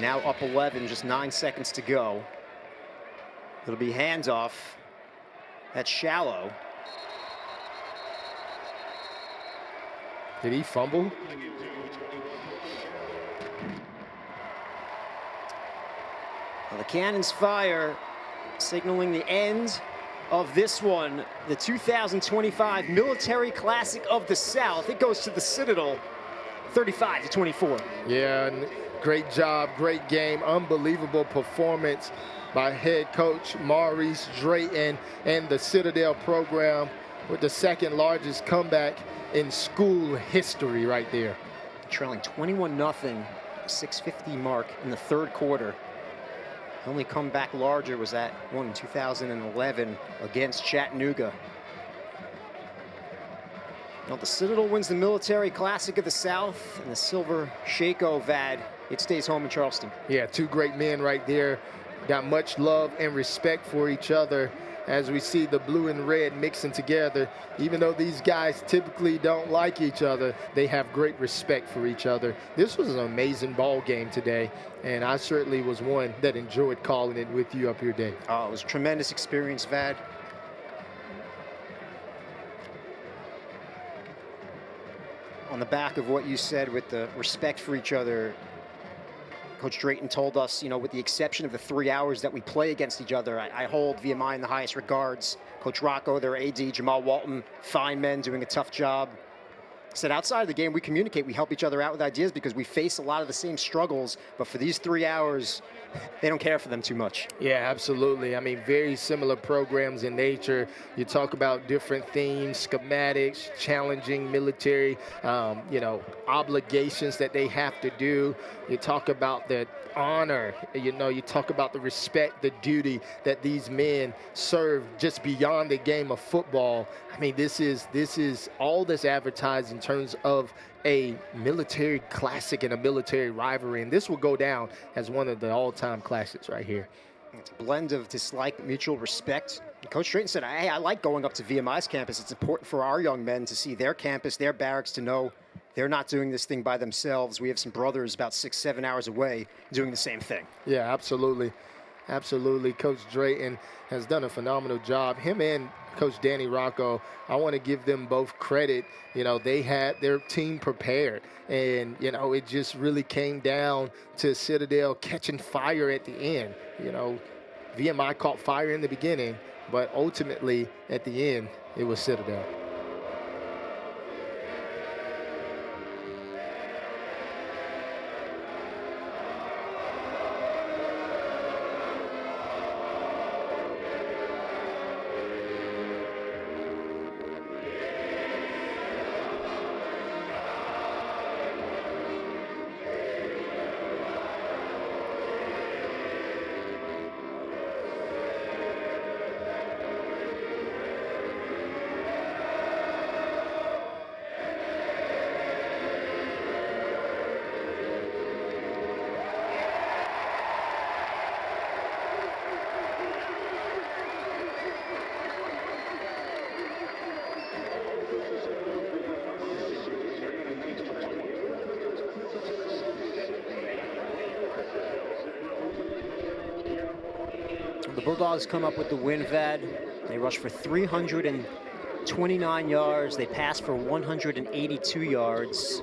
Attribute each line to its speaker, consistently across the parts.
Speaker 1: Now up 11, just 9 seconds to go. It'll be handoff. That's shallow.
Speaker 2: Did he fumble?
Speaker 1: Well, the cannons fire, signaling the end of this one, the 2025 Military Classic of the South. It goes to the Citadel, 35-24.
Speaker 2: Yeah, great job, great game, unbelievable performance by head coach Maurice Drayton and the Citadel program with the second largest comeback in school history right there.
Speaker 1: Trailing 21-0, 6:50 mark in the third quarter. The only comeback larger was that one in 2011 against Chattanooga. Now the Citadel wins the Military Classic of the South, and the Silver Shako Vad, it stays home in Charleston.
Speaker 2: Yeah, two great men right there. Got much love and respect for each other as we see the blue and red mixing together. Even though these guys typically don't like each other, they have great respect for each other. This was an amazing ball game today, and I certainly was one that enjoyed calling it with you up here, Dave.
Speaker 1: Oh, it was a tremendous experience, Vad. On the back of what you said with the respect for each other, Coach Drayton told us, you know, with the exception of the 3 hours that we play against each other, I hold VMI in the highest regards. Coach Rocco, their AD, Jamal Walton, fine men doing a tough job. Said outside of the game, we communicate, we help each other out with ideas because we face a lot of the same struggles, but for these 3 hours, they don't care for them too much.
Speaker 2: Yeah, absolutely. I mean, very similar programs in nature. You talk about different themes, schematics, challenging military, obligations that they have to do. You talk about the honor, you talk about the respect, the duty that these men serve just beyond the game of football. I mean, this is all that's advertised in terms of a military classic and a military rivalry, and this will go down as one of the all-time classics right here.
Speaker 1: It's a blend of dislike, mutual respect. Coach Drayton said, hey, I like going up to VMI's campus. It's important for our young men to see their campus, their barracks, to know they're not doing this thing by themselves. We have some brothers about 6-7 hours away doing the same thing.
Speaker 2: Yeah, absolutely. Absolutely. Coach Drayton has done a phenomenal job. Him and Coach Danny Rocco, I want to give them both credit. You know, they had their team prepared, and, it just really came down to Citadel catching fire at the end. VMI caught fire in the beginning, but ultimately at the end, it was Citadel.
Speaker 1: The Bulldogs come up with the win, Vad. They rush for 329 yards. They pass for 182 yards.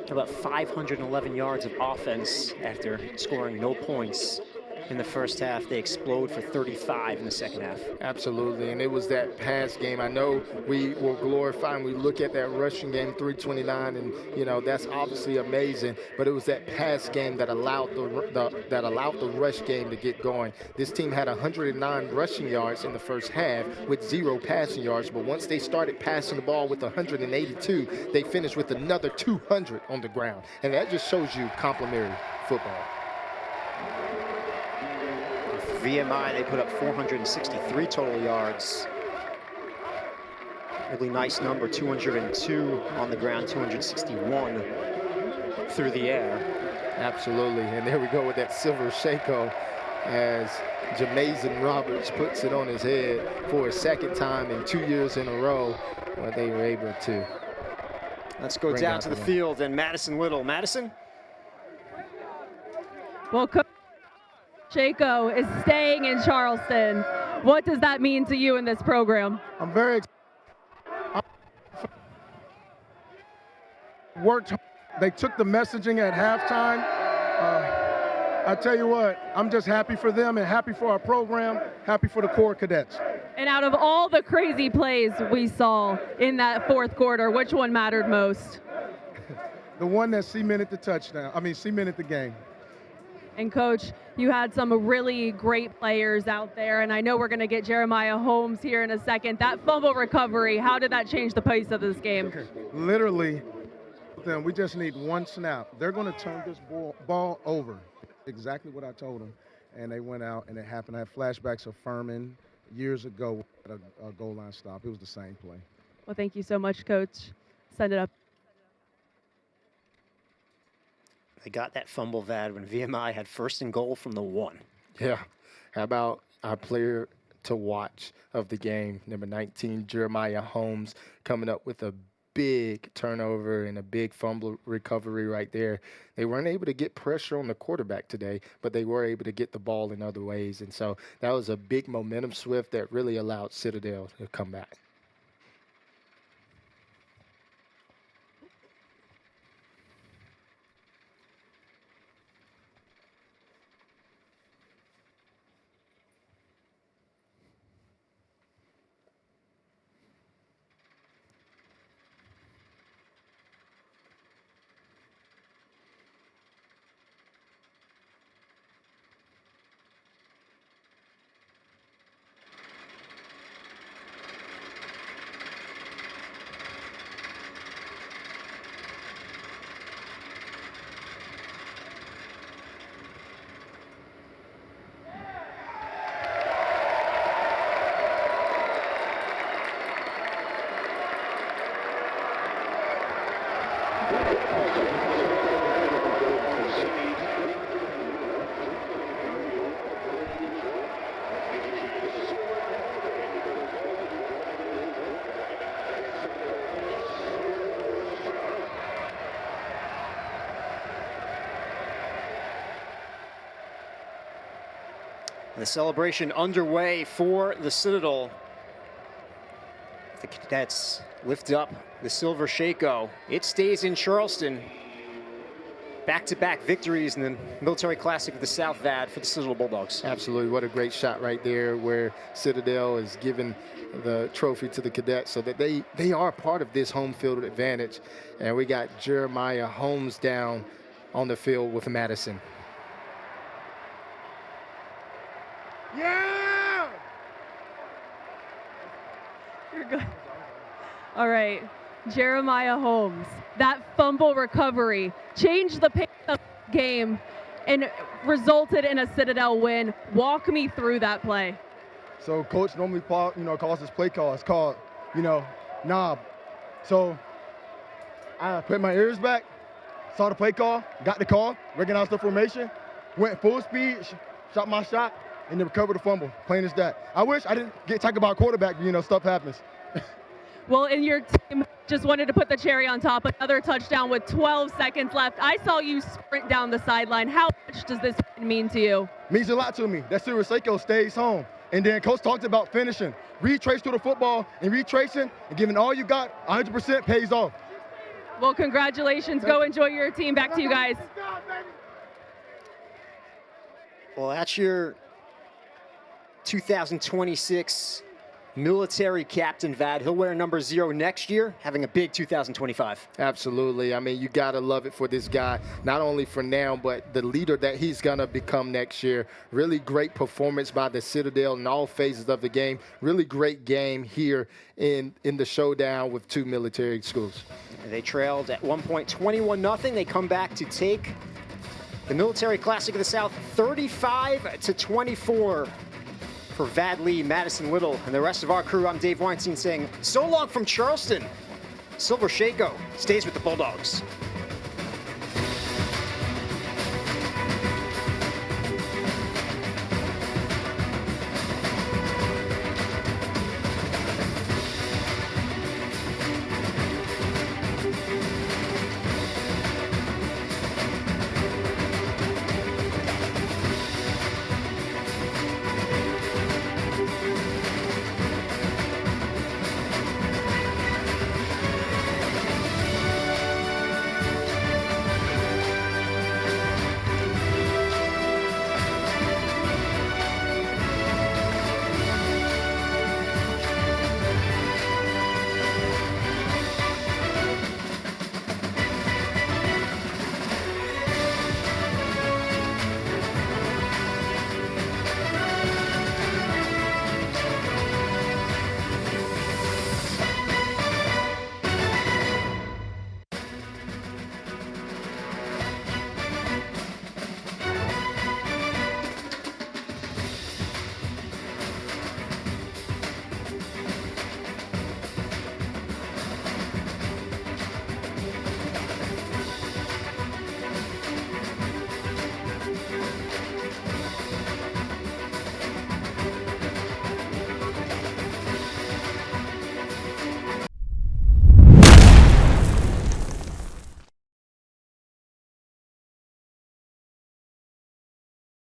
Speaker 1: About 511 yards of offense after scoring no points in the first half. They explode for 35 in the second half.
Speaker 2: Absolutely, and it was that pass game. I know we will glorify and we look at that rushing game, 329, and that's obviously amazing. But it was that pass game that allowed the rush game to get going. This team had 109 rushing yards in the first half with 0 passing yards. But once they started passing the ball with 182, they finished with another 200 on the ground, and that just shows you complimentary football.
Speaker 1: VMI, they put up 463 total yards. Really nice number, 202 on the ground, 261 through the air.
Speaker 2: Absolutely, and there we go with that Silver Shako as Jamazon Roberts puts it on his head for a second time in 2 years in a row where they were able to
Speaker 1: Let's go
Speaker 2: bring
Speaker 1: down
Speaker 2: out
Speaker 1: to the
Speaker 2: win.
Speaker 1: field and Madison Little. Madison?
Speaker 3: Well, Coach Shako is staying in Charleston. What does that mean to you in this program?
Speaker 4: I'm very worked. They took the messaging at halftime. I tell you what, I'm just happy for them and happy for our program, happy for the Corps cadets.
Speaker 3: And out of all the crazy plays we saw in that fourth quarter, which one mattered most?
Speaker 4: The one that cemented the touchdown, cemented the game.
Speaker 3: And Coach, you had some really great players out there, and I know we're going to get Jeremiah Holmes here in a second. That fumble recovery, how did that change the pace of this game?
Speaker 4: Literally, we just need one snap. They're going to turn this ball over. Exactly what I told them. And they went out, and it happened. I had flashbacks of Furman years ago at a goal line stop. It was the same play.
Speaker 3: Well, thank you so much, Coach. Send it up.
Speaker 1: They got that fumble, Vad, when VMI had first and goal from the 1.
Speaker 2: Yeah. How about our player to watch of the game, number 19, Jeremiah Holmes, coming up with a big turnover and a big fumble recovery right there. They weren't able to get pressure on the quarterback today, but they were able to get the ball in other ways. And so that was a big momentum swift that really allowed Citadel to come back.
Speaker 1: The celebration underway for the Citadel. The cadets lift up the silver Shako. It stays in Charleston. Back-to-back victories in the Military Classic of the South, Vad, for the Citadel Bulldogs.
Speaker 2: Absolutely. What a great shot right there where Citadel is giving the trophy to the cadets so that they are part of this home field advantage. And we got Jeremiah Holmes down on the field with Madison.
Speaker 4: Yeah!
Speaker 3: You're good. All right, Jeremiah Holmes. That fumble recovery changed the pace of the game and resulted in a Citadel win. Walk me through that play.
Speaker 4: So coach normally calls this play call. It's called, knob. So I put my ears back, saw the play call, got the call, recognized the formation, went full speed, shot my shot, and then recovered the fumble. Plain as that. I wish I didn't get talk about quarterback, stuff happens.
Speaker 3: Well, and your team just wanted to put the cherry on top. Another touchdown with 12 seconds left. I saw you sprint down the sideline. How much does this mean to you?
Speaker 4: Means a lot to me. That Silver Seiko stays home. And then coach talked about finishing. Retrace to the football and retracing and giving all you got 100% pays off.
Speaker 3: Well, congratulations. Go enjoy your team. Back to you guys.
Speaker 1: Well, that's your 2026 military captain, Vad. He'll wear number 0 next year, having a big 2025.
Speaker 2: Absolutely. I mean, you got to love it for this guy, not only for now, but the leader that he's going to become next year. Really great performance by the Citadel in all phases of the game. Really great game here in the showdown with two military schools.
Speaker 1: They trailed at one point 21-0. They come back to take the Military Classic of the South 35-24. For Vad Lee, Madison Little, and the rest of our crew, I'm Dave Weinstein saying so long from Charleston. Silver Shako stays with the Bulldogs.